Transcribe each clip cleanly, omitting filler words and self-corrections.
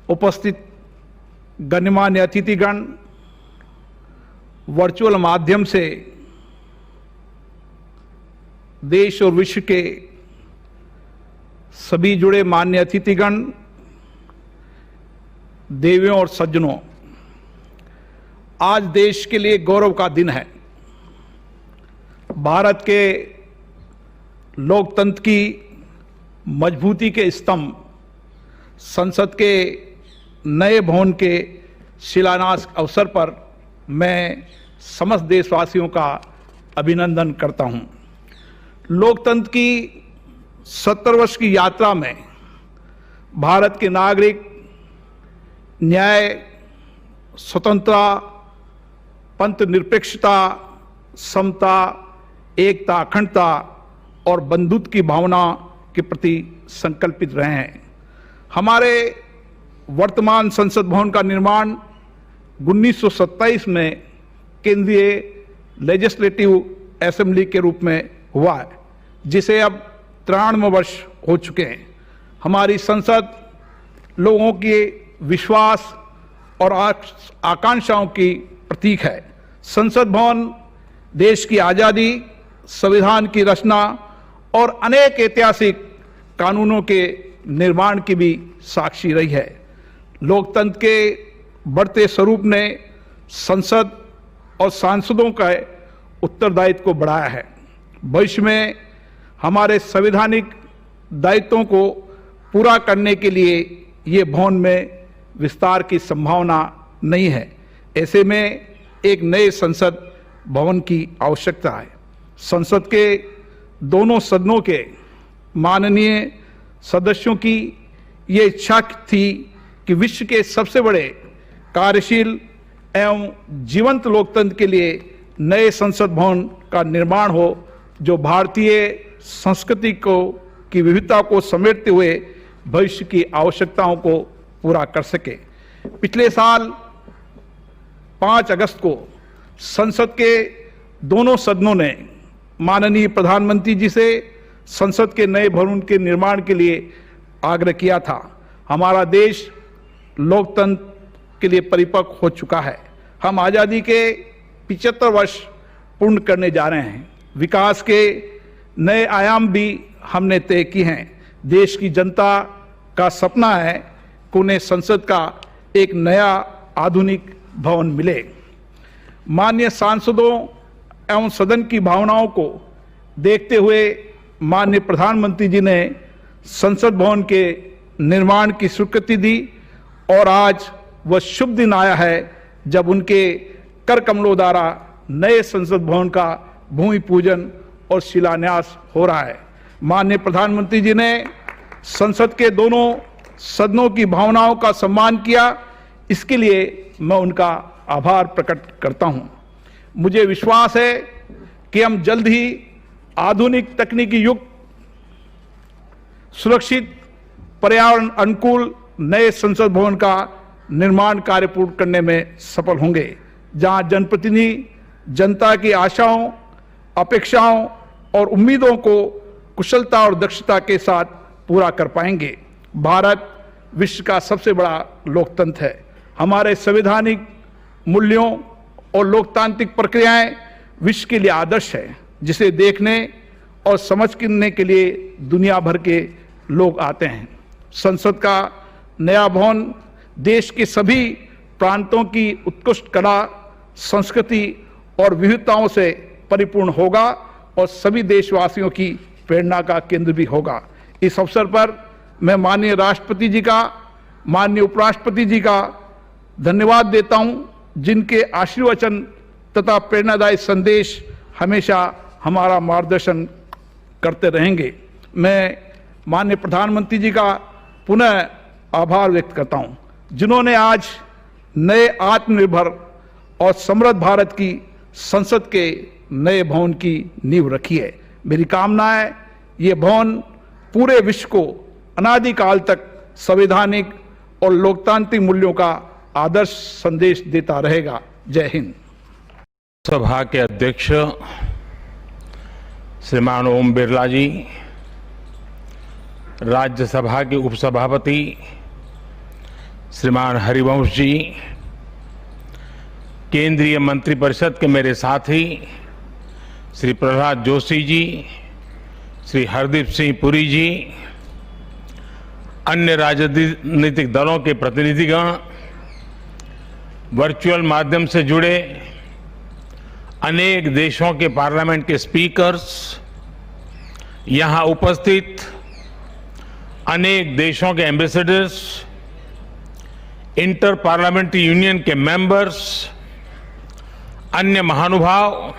उपस्थित गणमान्य अतिथिगण, वर्चुअल माध्यम से देश और विश्व के सभी जुड़े मान्य अतिथिगण, देवियों और सज्जनों, आज देश के लिए गौरव का दिन है। भारत के लोकतंत्र की मजबूती के स्तंभ संसद के नए भवन के शिलान्यास अवसर पर मैं समस्त देशवासियों का अभिनंदन करता हूं। लोकतंत्र की 70 वर्ष की यात्रा में भारत के नागरिक न्याय, स्वतंत्रता, पंथ निरपेक्षता, समता, एकता, अखंडता और बंधुत्व की भावना के प्रति संकल्पित रहे हैं। हमारे वर्तमान संसद भवन का निर्माण 1927 में केंद्रीय लेजिस्लेटिव असेंबली के रूप में हुआ है, जिसे अब 93 वर्ष हो चुके हैं। हमारी संसद लोगों के विश्वास और आकांक्षाओं की प्रतीक है। संसद भवन देश की आज़ादी, संविधान की रचना और अनेक ऐतिहासिक कानूनों के निर्माण की भी साक्षी रही है। लोकतंत्र के बढ़ते स्वरूप ने संसद और सांसदों का उत्तरदायित्व को बढ़ाया है। भविष्य में हमारे संवैधानिक दायित्वों को पूरा करने के लिए ये भवन में विस्तार की संभावना नहीं है। ऐसे में एक नए संसद भवन की आवश्यकता है। संसद के दोनों सदनों के माननीय सदस्यों की ये इच्छा थी कि विश्व के सबसे बड़े कार्यशील एवं जीवंत लोकतंत्र के लिए नए संसद भवन का निर्माण हो, जो भारतीय संस्कृति की विविधता को समेटते हुए भविष्य की आवश्यकताओं को पूरा कर सके। पिछले साल 5 अगस्त को संसद के दोनों सदनों ने माननीय प्रधानमंत्री जी से संसद के नए भवन के निर्माण के लिए आग्रह किया था। हमारा देश लोकतंत्र के लिए परिपक्व हो चुका है। हम आज़ादी के 75 वर्ष पूर्ण करने जा रहे हैं। विकास के नए आयाम भी हमने तय किए हैं। देश की जनता का सपना है कि उन्हें संसद का एक नया आधुनिक भवन मिले। माननीय सांसदों एवं सदन की भावनाओं को देखते हुए माननीय प्रधानमंत्री जी ने संसद भवन के निर्माण की स्वीकृति दी और आज वह शुभ दिन आया है जब उनके कर कमलों द्वारा नए संसद भवन का भूमि पूजन और शिलान्यास हो रहा है। माननीय प्रधानमंत्री जी ने संसद के दोनों सदनों की भावनाओं का सम्मान किया, इसके लिए मैं उनका आभार प्रकट करता हूं। मुझे विश्वास है कि हम जल्द ही आधुनिक तकनीकी युक्त, सुरक्षित, पर्यावरण अनुकूल नए संसद भवन का निर्माण कार्य पूर्ण करने में सफल होंगे, जहां जनप्रतिनिधि जनता की आशाओं, अपेक्षाओं और उम्मीदों को कुशलता और दक्षता के साथ पूरा कर पाएंगे। भारत विश्व का सबसे बड़ा लोकतंत्र है। हमारे संवैधानिक मूल्यों और लोकतांत्रिक प्रक्रियाएं विश्व के लिए आदर्श है, जिसे देखने और समझने के लिए दुनिया भर के लोग आते हैं। संसद का नया भवन देश के सभी प्रांतों की उत्कृष्ट कला, संस्कृति और विविधताओं से परिपूर्ण होगा और सभी देशवासियों की प्रेरणा का केंद्र भी होगा। इस अवसर पर मैं माननीय राष्ट्रपति जी का, माननीय उपराष्ट्रपति जी का धन्यवाद देता हूं, जिनके आशीर्वचन तथा प्रेरणादायी संदेश हमेशा हमारा मार्गदर्शन करते रहेंगे। मैं माननीय प्रधानमंत्री जी का पुनः आभार व्यक्त करता हूं, जिन्होंने आज नए आत्मनिर्भर और समृद्ध भारत की संसद के नए भवन की नींव रखी है। मेरी कामना है ये भवन पूरे विश्व को अनादिकाल तक संवैधानिक और लोकतांत्रिक मूल्यों का आदर्श संदेश देता रहेगा। जय हिंद। सभा के अध्यक्ष श्रीमान ओम बिरला जी, राज्यसभा के उपसभापति श्रीमान हरिवंश जी, केंद्रीय मंत्रिपरिषद के मेरे साथी श्री प्रहलाद जोशी जी, श्री हरदीप सिंह पुरी जी, अन्य राजनीतिक दलों के प्रतिनिधिगण, वर्चुअल माध्यम से जुड़े अनेक देशों के पार्लियामेंट के स्पीकर्स, यहां उपस्थित अनेक देशों के एम्बेसडर्स, इंटर पार्लियामेंट्री यूनियन के मेंबर्स, अन्य महानुभाव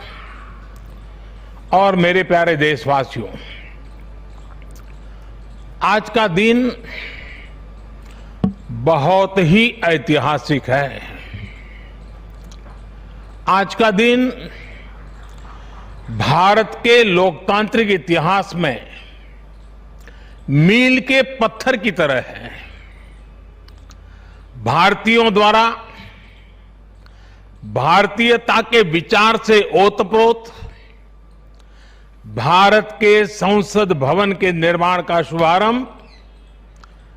और मेरे प्यारे देशवासियों, आज का दिन बहुत ही ऐतिहासिक है। आज का दिन भारत के लोकतांत्रिक इतिहास में मील के पत्थर की तरह है। भारतीयों द्वारा भारतीयता के विचार से ओतप्रोत भारत के संसद भवन के निर्माण का शुभारंभ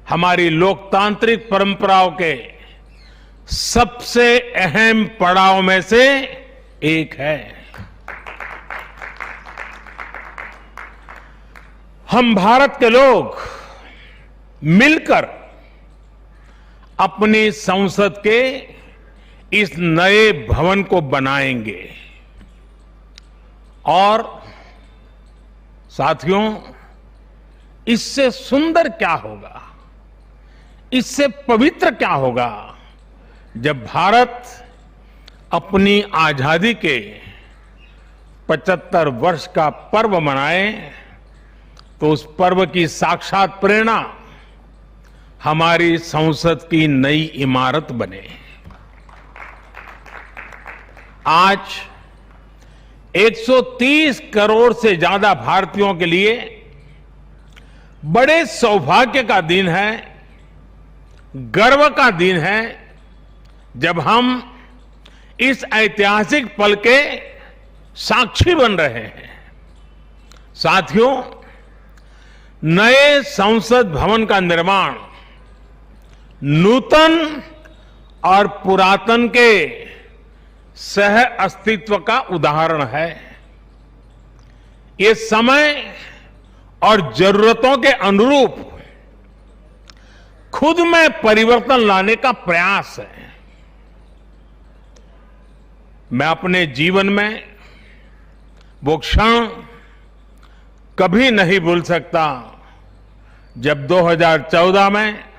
हमारी लोकतांत्रिक परंपराओं के सबसे अहम पड़ाव में से एक है। हम भारत के लोग मिलकर अपनी संसद के इस नए भवन को बनाएंगे और साथियों, इससे सुंदर क्या होगा, इससे पवित्र क्या होगा जब भारत अपनी आजादी के 75 वर्ष का पर्व मनाए तो उस पर्व की साक्षात प्रेरणा हमारी संसद की नई इमारत बने। आज 130 करोड़ से ज्यादा भारतीयों के लिए बड़े सौभाग्य का दिन है, गर्व का दिन है जब हम इस ऐतिहासिक पल के साक्षी बन रहे हैं। साथियों, नए संसद भवन का निर्माण नूतन और पुरातन के सह अस्तित्व का उदाहरण है। ये समय और जरूरतों के अनुरूप खुद में परिवर्तन लाने का प्रयास है। मैं अपने जीवन में वो क्षण कभी नहीं भूल सकता जब 2014 में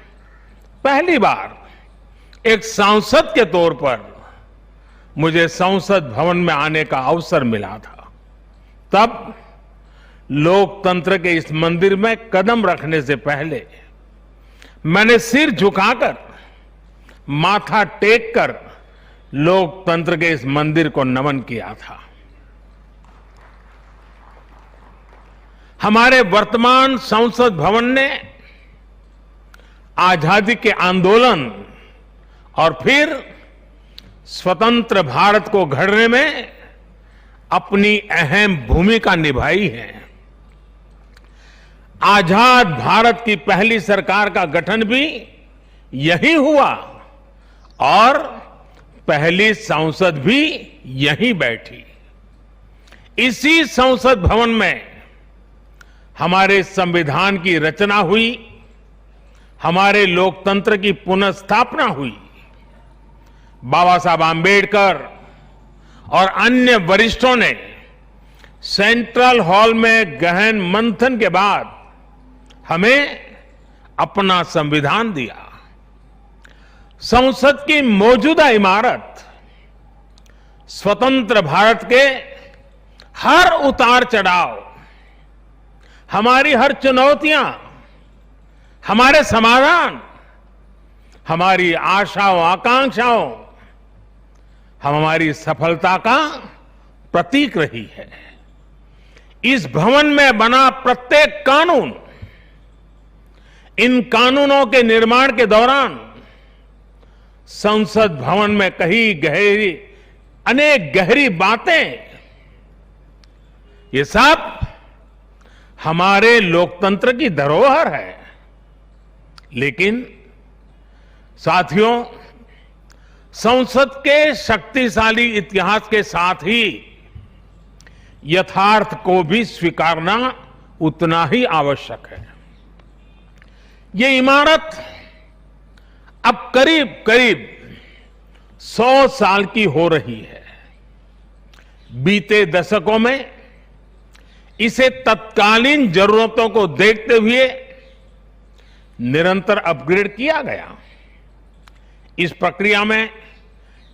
पहली बार एक सांसद के तौर पर मुझे संसद भवन में आने का अवसर मिला था। तब लोकतंत्र के इस मंदिर में कदम रखने से पहले मैंने सिर झुकाकर, माथा टेककर लोकतंत्र के इस मंदिर को नमन किया था। हमारे वर्तमान संसद भवन ने आजादी के आंदोलन और फिर स्वतंत्र भारत को गढ़ने में अपनी अहम भूमिका निभाई है। आजाद भारत की पहली सरकार का गठन भी यही हुआ और पहली संसद भी यहीं बैठी। इसी संसद भवन में हमारे संविधान की रचना हुई, हमारे लोकतंत्र की पुनर्स्थापना हुई। बाबा साहब आंबेडकर और अन्य वरिष्ठों ने सेंट्रल हॉल में गहन मंथन के बाद हमें अपना संविधान दिया। संसद की मौजूदा इमारत स्वतंत्र भारत के हर उतार चढ़ाव, हमारी हर चुनौतियां, हमारे समाधान, हमारी आशाओं आकांक्षाओं, हमारी सफलता का प्रतीक रही है। इस भवन में बना प्रत्येक कानून, इन कानूनों के निर्माण के दौरान संसद भवन में कही गहरी, अनेक गहरी बातें, ये सब हमारे लोकतंत्र की धरोहर है। लेकिन साथियों, संसद के शक्तिशाली इतिहास के साथ ही यथार्थ को भी स्वीकारना उतना ही आवश्यक है। ये इमारत अब करीब करीब 100 साल की हो रही है। बीते दशकों में इसे तत्कालीन जरूरतों को देखते हुए निरंतर अपग्रेड किया गया। इस प्रक्रिया में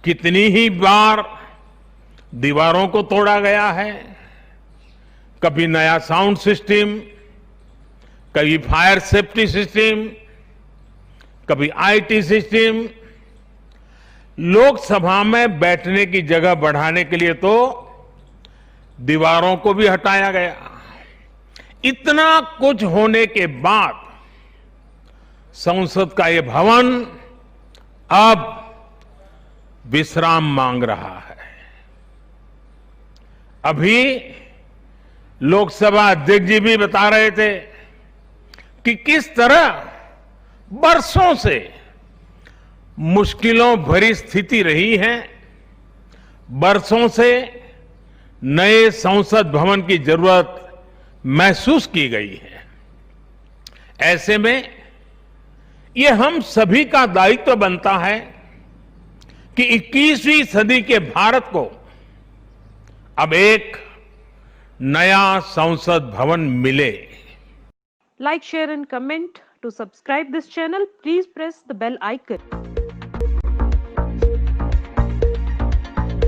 कितनी ही बार दीवारों को तोड़ा गया है, कभी नया साउंड सिस्टम, कभी फायर सेफ्टी सिस्टम, कभी आईटी सिस्टम। लोकसभा में बैठने की जगह बढ़ाने के लिए तो दीवारों को भी हटाया गया। इतना कुछ होने के बाद संसद का यह भवन अब विश्राम मांग रहा है। अभी लोकसभा अध्यक्ष जी भी बता रहे थे कि किस तरह बरसों से मुश्किलों भरी स्थिति रही है। बरसों से नए संसद भवन की जरूरत महसूस की गई है। ऐसे में ये हम सभी का दायित्व बनता है कि 21वीं सदी के भारत को अब एक नया संसद भवन मिले। Like, share and comment. To subscribe this channel, please press the bell icon.